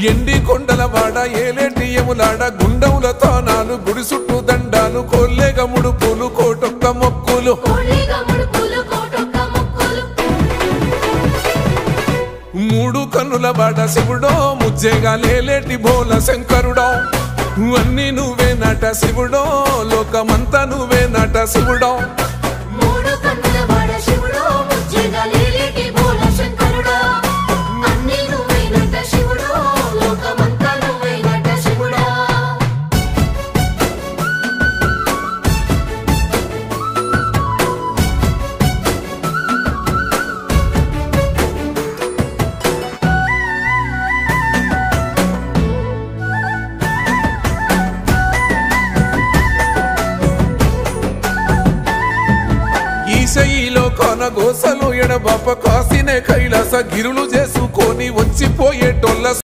ఎండి కొండల వాడ ఏలేటి యములాడ గుండముల తానాలు గుడి చుట్టూ దండాలు కొల్లేగ ముడుపులు కోటొక్క మొక్కులు మూడు కన్నుల వాడ శివుడో ముజ్జేగా లేలేటి బోల శంకరుడో అన్ని నువ్వే నట శివుడో లోకమంతా నువ్వే నట శివుడో ఈశయిలో కొన గోసలు ఎడబాప కాసినే కైలాస గిరులు చేసుకొని వచ్చిపోయేటోళ్ళ